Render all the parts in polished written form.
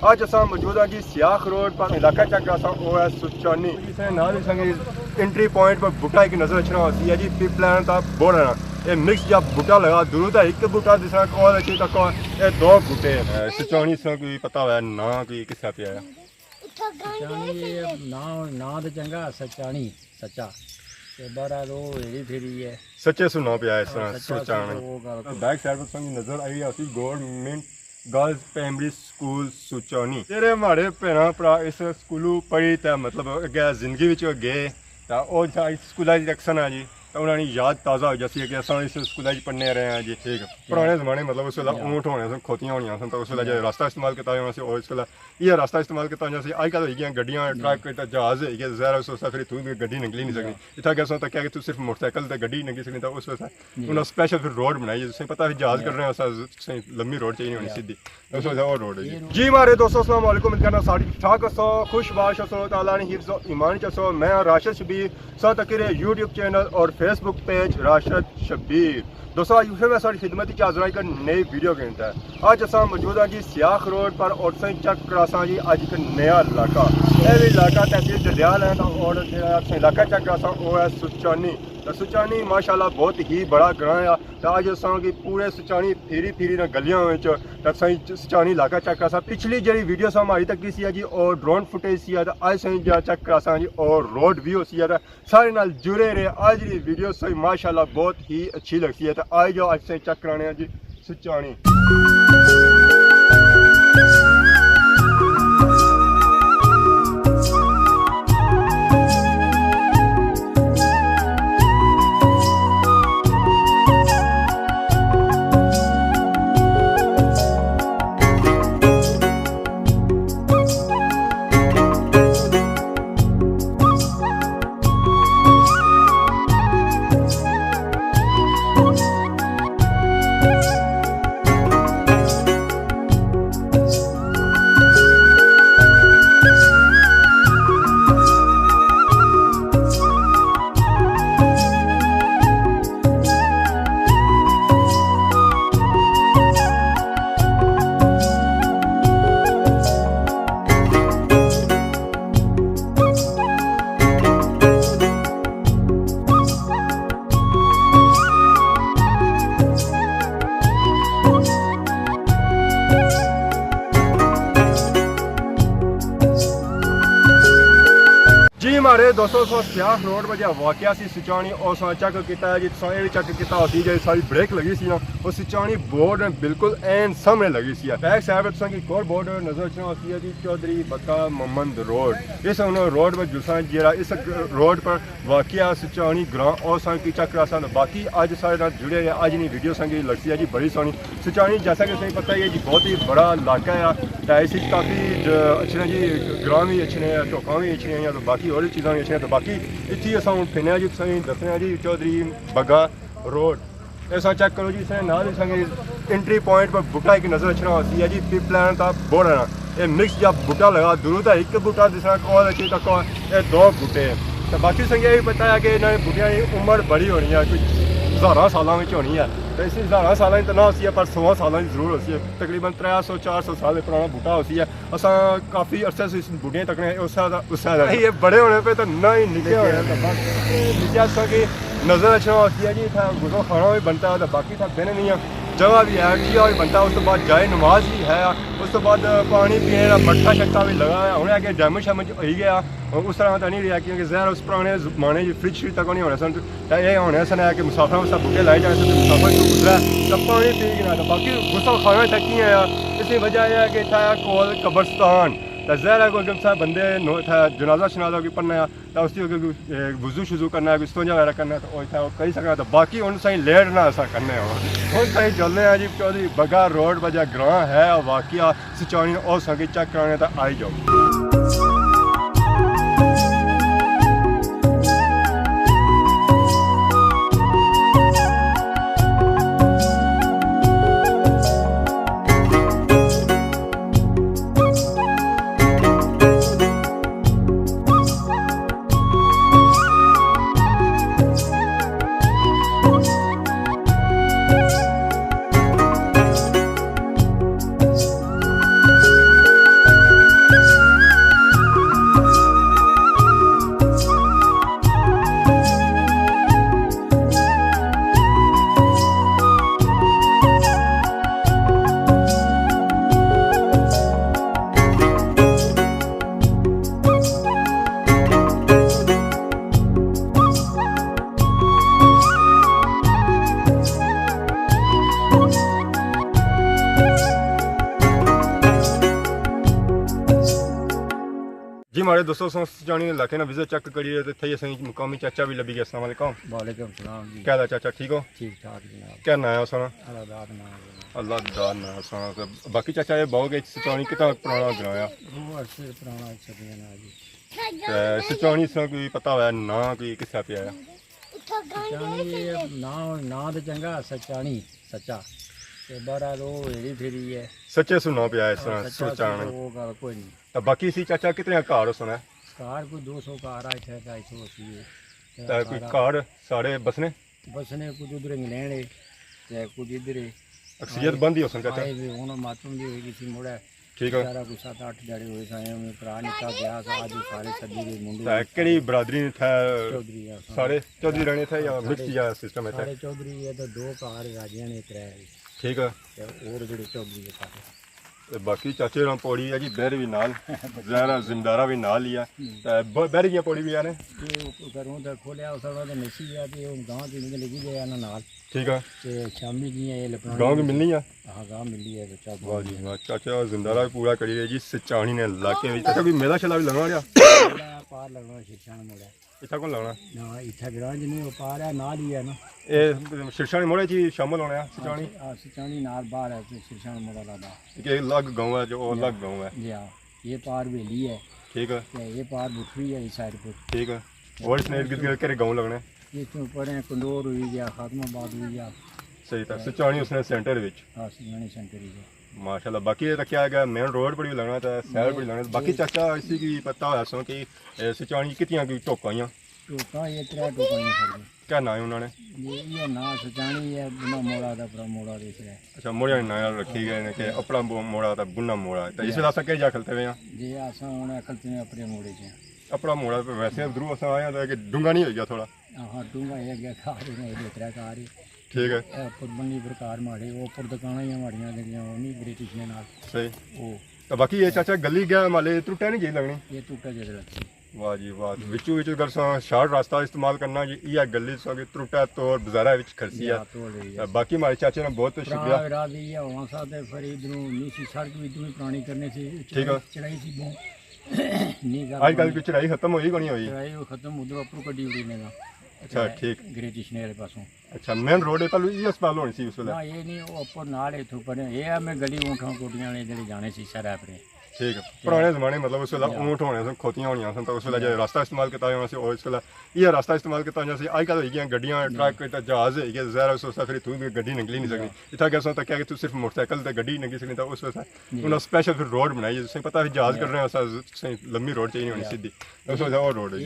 आज अस मौजूद हाँ जी सियाख रोड पर इलाका चेक कर वो है सोचानी नाल एंट्री पॉइंट पर बूटा एक नजर अचना होती है जी पिपलान का बोर्ड है ये मिक्स जब बूटा लगा दूर था एक बूटा दिसना कौन अच्छी तक ये दो बूटे सोचानी से कोई पता हुआ ना कोई किस्सा पे आया ना तो चंगा सचानी सच्चा बारा रो हेरी फेरी है सच्चे सुना पे आया सोचानी बैक साइड पर संग नजर आई है गवर्नमेंट गर्ल्स प्राइमरी स्कूल सोचानी तेरे हमारे भैन भरा इस स्कूलों पढ़ी तो मतलब अगे जिंदगी में गए तो स्कूल की अक्सर है जी तो उन्होंने याद ताज़ा हो जाती है कि अस इस स्कूल पढ़ने रहे हैं जी ठीक पुराने जमाने मतलब उस वेला ऊँट होने सन खोतियाँ होनी सन तो उस वेला जो रास्ता इस्तेमाल किया होना और इस वेला ये रास्ता इस्तेमाल किया होना अजकल हो गई गड्डियाँ ट्रक जहाज है ज़ाहिर उस वास्ते फिर तू गड्डी निकली नहीं सकती इतना क्या सोचता क्या कि तू सिर्फ मोटरसाइकिल तो गड्डी निकली सकती तो उस वास्ते उन्होंने स्पेशल फिर रोड बनाई है जिसमें पता है जहाज कर रहे हैं लंबी रोड चाहिए होनी सीधी उस वजह और रोड है जी हमारे दोस्तों अस्सलाम वालेकुम कहना साड़ी ठीक सो खुशबाश असो ताला ने हिफ्ज़ ईमान चसो मैं राशिद शबीर साथ अकेले यूट्यूब चैनल और फेसबुक पेज राशिद शबीर दोस्तों आज फिर मैं सारी खिदमत की हाज़र एक नई वीडियो कहता है आज अस मौजूद हाँ जी सियाख रोड पर और सही चेक करासा जी अज एक नया इलाका यह भी इलाका तहसील ददयाल है और इलाका चेक करासा वो है सोचानी तो सोचानी माशाल्लाह बहुत ही बड़ा ग्रां है तो अज अस पूरे सोचानी फिरी फिरी न गलियों में सही सोचानी इलाका चेक करासा पिछली जी वीडियो हमारी तक सी है जी और ड्रोन फुटेज सी है तो अज सही चेक करासा जी और रोड व्यू सी है तो सारे नाल जुड़े रहे आज की वीडियो सही माशाल्लाह बहुत ही अच्छी लगती है तो आज जाओ अज सही चेक कराने जी सोचानी हमारे दोस्तों सियाख रोड पर जो वाकया सी सोचानी और चेक किया जी ये चेक किया होती जो सारी ब्रेक लगी सी ना वो सोचानी बोर्ड बिल्कुल एन सामने लगी सी बैक साइड पर एक और बोर्ड नजर आना होती है जी चौधरी बका मोहम्मद रोड इस रोड पर जुसा जरा इस रोड पर वाकया सोचानी ग्रां और की चेक करा बाकी अज सारे जुड़े हैं अज नहीं वीडियो संगी लगती है जी बड़ी सोहनी सोचानी जैसा कि सही पता है जी बहुत ही बड़ा इलाका है इस काफ़ी अच्छे जी ग्रां भी अच्छे हैं चौका भी अच्छे हैं तो बाकी और चीज़ा भी अच्छी तो बाकी इतनी अस हूँ फिरने जी सही दसने जी चौधरी बगा रोड ऐसा चेक करो जी सही नाल एंट्री पॉइंट पर बूटा एक नजर अचना होती है जी पिपलान का बोर्ड है ये मिक्स जब बूटा लगा दूर था एक बूटा दिसना कौन अच्छी तक ये दो बूटे तो बाकी संग ये भी पता है कि इन्होंने बूटिया की उम्र बड़ी होनी है कुछ 1000 सालों में होनी है तो इस 1000 सालों की तो ना होती है पर 100 सालों की जरूर होती है तकरीबन 300-400 साल पुराना बूटा होती है असा काफ़ी अरसे से इस बूटियाँ तकने उस ये बड़े होने पे तो ना ही निके होने तो बस नीचे की नज़र अच्छा होती है जी था गुजो खाना भी बनता है तो बाकी था देने नहीं है जगह भी है किया भी बनता है उस तो बाद जाए नमाज भी है उस तो बाद पानी पीने का मट्ठा शट्टा भी लगा है उन्हें आगे डैमेज शैमेज हो गया उस तरह तो नहीं रहा क्योंकि जहर उस पुराने जमाने फ्रिज श्रिज तक नहीं होने सन ये होने सन है कि मुसाफर में सब बूटे लाए जाए तो मुसाफर को गुजरा तब पानी पी गया तो बाकी गुस्सा खाना थकी है इसी वजह यह है कि था कोल कब्रस्तान तो जहर है कोई साहब बंदे जनाजा शनाजा की पढ़ना तो उसकी वजू शुजू करना है स्तोंजा वगैरह करना तो वो कही सकना तो बाकी उन सही लेटना ऐसा करने उन सही चलने हैं जी चौधरी बगा रोड पर जो ग्रां है वाकया सोचानी और सही चेक कराने तो आई जाओ हमारे दोस्तों सोचानी इलाके ना विजिट चेक करिए तो थे सही मुकामी चाचा भी लभी गया। अस्सलाम वालेकुम। वालेकुम सलाम जी। क्या हाल है चाचा, ठीक हो? ठीक ठाक जनाब। क्या नाम है उसका? आज़ाद नाम। अल्लाह दाद नाम उसका। बाकी चाचा ये बहुत सोचानी कितना पुराना ग्रां है? वो अरसे पुराना सदियां ना जी। सोचानी से कोई पता है ना कोई किस्सा पे आया? सचानी ये ना तो चंगा सचानी सच्चा ते बड़ा रो हेरी फेरी है। सच्चे सुना पे आया सच्चा सोचानी। वो गल कोई नहीं। तो बाकी सी चाचा कितने घर सुना? कार कोई 200 कार आए थे 250 80 तो कोई घर सारे बसने बसने कुछ उधर इंग्लैंड है ते कुछ इधर है। अक्सरियत बंद ही हो सकता आए भी होना मातूम दी होगी किसी मोड़ा। ठीक है। सारा कुछ 7-8 जड़े हुए साए में भरा निका गया आज सारे सदी के मुंडे। तो केड़ी बरादरी था? चौधरी है सारे चौधरी रहने थे या मिक्स या सिस्टम है था? सारे चौधरी है तो 2 कार राजियां ने त्रै ठीक है। और जड़े चौधरी है सारे ते बाकी चाचे राम पौड़ी है जी, बैर भी नाल ज़रा जिमदारा भी नाल ही है। ते बैर की पौड़ी भी है ने ये घरों तो खोलिया उस तो नसी है ते हुन गांव दी निकल लगी गया ना नाल। ठीक है। ते शामी जी ये लपना गांव की मिलनी है। हां गांव मिली है बच्चा। वाह जी वाह, चाचा जिमदारा भी पूरा करी है जी। सोचानी ने इलाके में चाचा कोई मेला शला भी लगना रहा? पार लगना शिक्षण मोड़ा इतना कौन लगना? ना इत्थे ग्रांज नहीं वो पार है नाल ही है ना। ये शिक्षण मोड़े जी शामिल होने हैं सोचानी? हां शिक्षणी नाल बाहर है तो शिक्षण मोड़ा लादा कि अलग गांव है जो अलग गांव है। जी हां ये पार वेली है। ठीक है। ते ये पार बुठवी है इस साइड पर। ठीक है। और इसने इर्द गिर्द के गांव लगने? ये तो परे कंडोर हुई गया खातमाबाद हुई गया। सही था। सोचानी उसने सेंटर विच। हां शिक्षणी सेंटर ही है माशाल्लाह। बाकी ये क्या है मेन रोड पर भी लगना था, शहर पर भी लगना था। बाकी चाचा इसी की पता है सो कि सोचानी कितनी की टोकाइयाँ तो का ये त्रै टोकाइयां खड़ी क्या ना है उन्होंने? ये ना सचानी है बुना मोड़ा दा पूरा मोड़ा देख रहा है। अच्छा मोड़िया ने नाम रखी गए ने कि अपना मोड़ा था बुना मोड़ा। तो इस वेला के जा खलते हुए हैं जे आसा होना खलते में अपने मोड़े से अपना मोड़ा पे वैसे दूर असा आया था कि डूंगा नहीं हो गया थोड़ा? हां डूंगा है गया कार में दो त्रै कार है। ठीक है। ऊपर बन्नी प्रकार माड़े वो ऊपर दुकाना ही माड़ियां जड़ियां वो नहीं ब्रिटिश ने नाल सही। वो तो बाकी ये चाचा गली गया माले त्रुटा नहीं गई लगनी? ये टूटा जड़ रखी। वाह जी वाह। विचू विचू अगर शार्ट रास्ता इस्तेमाल करना जी ये गली सो कि त्रुटा तो और बाजारा विच खरसी है। बाकी हमारे चाचे ने बहुत शुक्रिया। राजी है वहां सा ते फिर इधरों नीची सड़क भी इधरों पुरानी करने से ठीक है। चढ़ाई थी बो नहीं गल आजकल की चढ़ाई खत्म होई कोनी होई? चढ़ाई वो खत्म उधर ऊपर कड्डी उड़ी ने अच्छा ठीक। ग्रेटिश ने पासों। अच्छा मेन रोड है पहले ये अस्पताल होनी सी उस वेले? ना ये नहीं वो ऊपर नाल इथों पर ये है मैं गली ऊंठों कोटियां ने जेड़े जाने सी शहर पर। ठीक है। पुराने जमाने मतलब उस वेला ऊंट होने सन, खोतियां होनियां सन, तो उस वेला जो रास्ता इस्तेमाल किया जाना सी और इस वेला ये रास्ता इस्तेमाल किया जाना सी। अजकल होई गया गड्डियां ट्रक ते जहाज है कि ज़रा सो फिर तू भी गड्डी निकली नहीं सकनी। इतना कैसा तक क्या कि तू सिर्फ मोटरसाइकिल ते गड्डी निकली सकनी। तो उस वजह उन्होंने स्पेशल फिर रोड बनाई है। पता है जहाज कर रहे हैं ऐसा लंबी रोड चाहिए होनी सीधी, उस वजह और रोड है।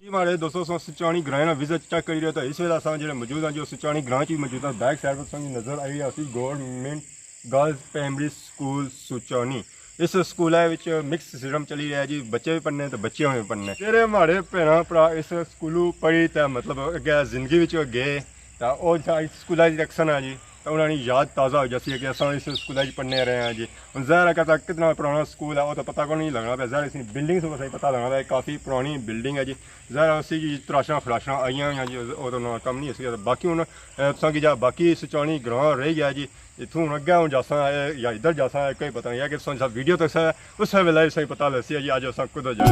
हमारे दोस्तों सोचानी ग्रां ना विजिट चेक करी रहे तो इस वेला असां जेह्ड़े मौजूद हैं जो सोचानी ग्रां च मौजूद हैं। बैक साइड पर असांजी नज़र आई असी गौरमेंट गर्ल्स प्राइमरी स्कूल सोचानी। इस स्कूल मिक्स सिस्टम चली रहा जी, बच्चे भी पढ़ने तो बच्चे भी पढ़ने। जेह्ड़े हमारे भैन भ्रा इस स्कूलों पढ़ी तो मतलब अग्गें जिंदगी गए तो इस स्कूल की अक्सर है जी तो उन्होंने याद ताज़ा हो जैसी कि अस इस स्कूल पढ़ने रहे हैं जी। हम ज़ाहिर कहता कितना पुराना स्कूल है वो तो पता को नहीं लगना पाया। ज़ाहिर इसकी बिल्डिंग से सही पता लगना पाया काफ़ी पुरानी बिल्डिंग है जी। ज़ाहिर उसी की तराशा फराशा आई हुई जी वो तो कम नहीं हो बाकी हूँ तुसा जा बाकी सोचानी ग्रां रही गया जी। इतों हूँ अगर हूँ जासा है या इधर जासा है कोई पता नहीं है कि वीडियो तक उस वेले सही पता लसी है जी अज अस कुछ जाए।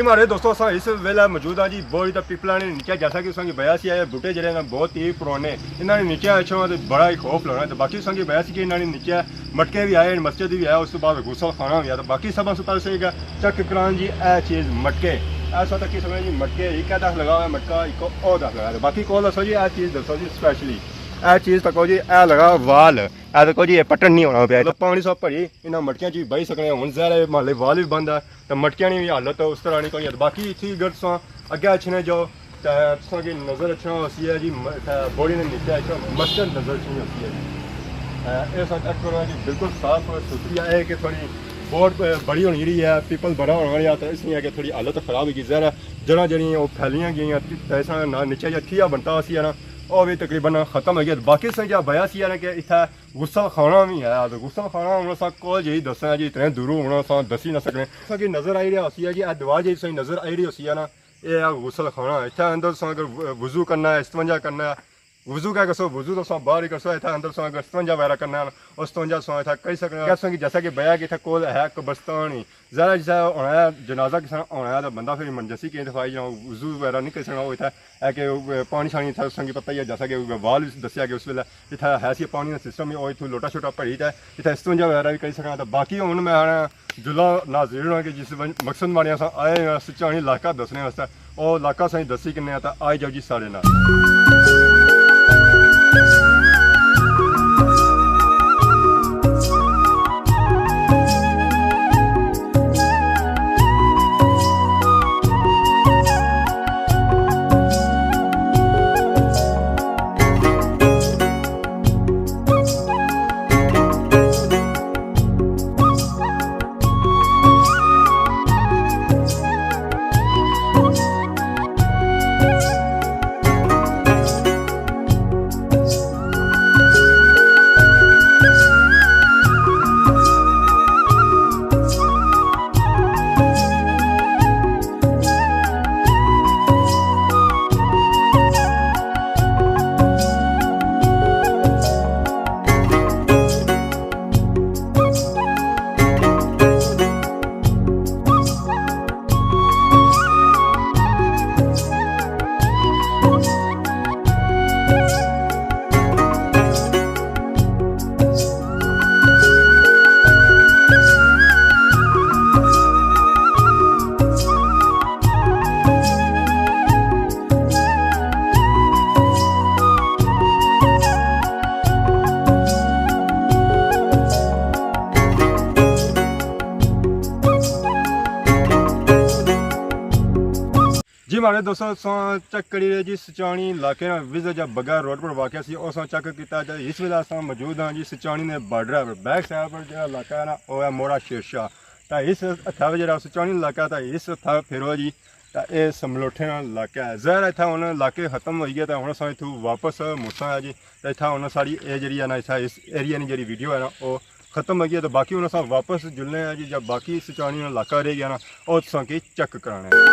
मारे दोस्तों अस इस वेले मौजूद हाँ जी बहुत पीपलों ने नीचे जैसा कि उसकी बया सी है बूटे जड़े बहुत ही पुराने इन्होंने नीचे अच्छों तो बड़ा ही खौफ लगना तो बाकी उसकी बया सी कि इन्होंने नीचे मटके भी आए मस्जिद भी आया उस बाद गुसल खाना भी आया तो बाकी सब पता से चेक करान जी यह चीज़ मटके ऐसा तक समझ जी मटके एक दस लगा हुआ मटका एक और दस लगा बाकी को दसो जी यह चीज़ दसो जी स्पैशली यह चीज़ तको जी यह लगा वाल ऐ देखो जी पटन नहीं होना पे पानी सब भरी इन्होंने मटकियां च बही सकने हूँ जहर महल्ले वाल भी बंद है तो मटकियां की भी हालत उस तरह नहीं कोई बाकी इतनी अगर तुम अगे अच्छे जो की नज़र अच्छा होती है जी बॉडी ने नीचे अच्छा मस्जिद नज़र अच्छी होती है जी ये बिल्कुल साफ सुथरी है कि थोड़ी बहुत बड़ी होनी जी है पीपल बड़ा होने वाली तो इसलिए कि थोड़ी हालत खराब होगी जहर जड़ा जड़ियाँ वो फैलियाँ गई ना नीचे जो थिया बनता सी है ना वो भी तकरीबन खत्म हो गया बाकी संख्या बया सी है कि इतना गुस्सा खाना भी है तो गुस्सा खाना हम को जी दसा जी इतने दूरों होना सा दसी ना सकने कि नज़र आई रही होती है जी दवा जी सही नज़र आई रही होती है ना ये गुस्सा खाना इतना अंदर अगर वजू करना है इस्तंजा करना है वजू क्या कसो वजू तो बाहर ही कसो इतना अंदर अगर इस्तंजा वगैरह करना है उस इतना कही सकते जैसा कि बया कि इतना कोल है कब्रस्तान ही ज़रा जैसा होना है जनाजा किसी होना है तो बंदा फिर इमरजेंसी कहीं दफाई जाओ वजू वगैरह नहीं कर सकना वो इतना है कि पानी शानी इतना उसकी पता ही है जैसा कि वाल दसिया कि उस वेले इतना है सी पानी का सिस्टम ही इतों लोटा छोटा भरी था इतना इस्तंजा वगैरह भी करी सकना तो बाकी हूँ मैं जुला नाज़रीन होना कि जिस मकसद मारे अस आए सचानी इलाका दसने वास्ते वो इलाका सही दसी किन्ने तो आई जाओ जी साढ़े नाल जी हमारे दोस्तों चेक करिए जी सचानी इलाके विजिट जब बगा रोड पर वाक़ सी उस चेक किया जाए इस वेले अस मौजूद हाँ जी सचानी ने बॉर्डर पर बैक साइड पर जो इलाका है ना वह है मोड़ा शेरशाह तो इस हथा जो सचानी इलाका तो इस हथा फिरो जी तो यह समलोठे इलाका है जहर इतना हूँ इलाके खत्म हो गए तो हूँ अस इतों वापस मुसा है जी तो इतना हूँ साड़ी ये जी है ना इस एरिया की जी वीडियो है ना वो खत्म हो गया तो बाकी हूँ अस वापस जुलने हैं जी जब बाकी सचानी इलाका रह गया ना वो तुसा की चेक कराना है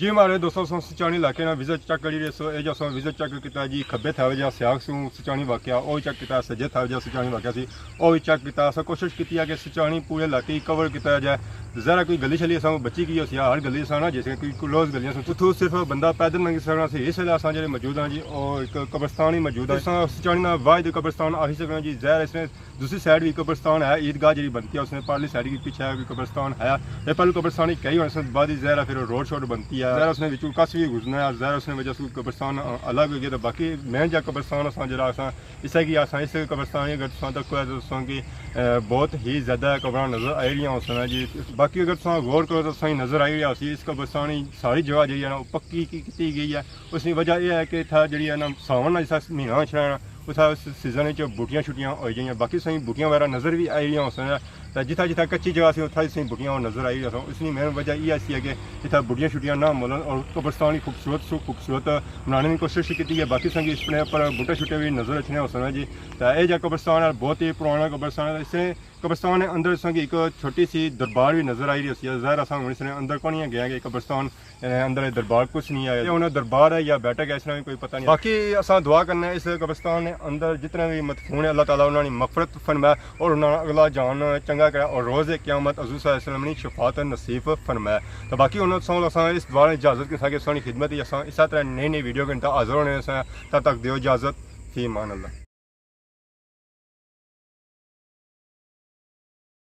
जी हमारे दोस्तों सचानी इलाके विजिट चेक करी सो ये जो विजिट चेक किया जी खब्बे थे जो सियाग सू सचानी वाक़या वो चेक किया सज्जे थे जो सचानी वाक़या सी वो भी चेक किया अस कोशिश की कि सचानी पूरे इलाके कवर किया जाए जरा कोई गली छली अस बची गई उसी हर गली ना जैसे कोई क्लोज गलियाँ उतों सिर्फ बंदा पैदल लंघी सकना सी इस वेले अस जो मौजूद हाँ जी और एक कब्रस्तान ही मौजूद है सचानी का वाहिद कब्रस्तान आखी सकना जी जहर इसमें दूसरी साइड भी कब्रस्तान है ईदगाह जी बनती है उसने परली साइड की पीछे भी कब्रस्तान है ये पहले कब्रस्तान ही कई होने बाद ही जहर फिर रोड शोड बनती है जहर उसने बिचू कस भी गुजरना है जहर उसने वजह से कब्रस्तान अलग हो गया तो बाकी मेन जो कब्रस्तान जरा इसे कि इस कब्रस्तान अगर तक तो कि बहुत ही ज़्यादा कब्र नज़र आई रही उसमें जी बाकी अगर गौर करो तो नज़र आई रही इस कब्रस्तान सारी जगह जी है ना पक्की की गई है उसकी वजह यह है कि इतना जी है ना सावन जिस महीना छड़ा उस सीजन बूटियाँ छुट्टियाँ हो गई बाकी सही बूटियाँ वगैरह नज़र भी आई रही उसमें तो जिथा जिथा कच्ची जगह से उत्था सी बुढ़ियाँ नज़र आई रहा इसलिए मेन वजह यह सी है कि जितना बुढ़ियाँ छुट्टियाँ ना मिलन और कब्रस्तान खूबसूरत बनाने की कोशिश की है। बाकी संग इस पर बूटे छुट्टे भी नज़र अच्छे हो समय जी। तो यह जो कब्रस्तान है बहुत ही पुराना कब्रस्तान है। इसने कब्रस्तान के अंदर संग एक छोटी सी दरबार भी नज़र आई रही है। ज़ाहिर असा इसने अंदर को नहीं गया कि कब्रस्तान अंदर दरबार कुछ नहीं आया उन्हें दरबार है या बैठक है इसमें भी कोई पता नहीं। बाकी असा दुआ करना है इस कब्रस्तान के अंदर जितने भी मदफून है अल्लाह ताला उन्होंने मगफरत फरमाए और उन्होंने अगला जान चंगा करे और रोज़ क़यामत हज़ूर सल्लल्लाहु अलैहि वसल्लम ने शफात नसीब फरमाए। तो बाकी उन्होंने इस दुआ इजाज़त के साथ सोनी खिदमत इस तरह नई नई वीडियो के हाज़िर होने तब तक दो इजाज़त फी मान अल्लाह।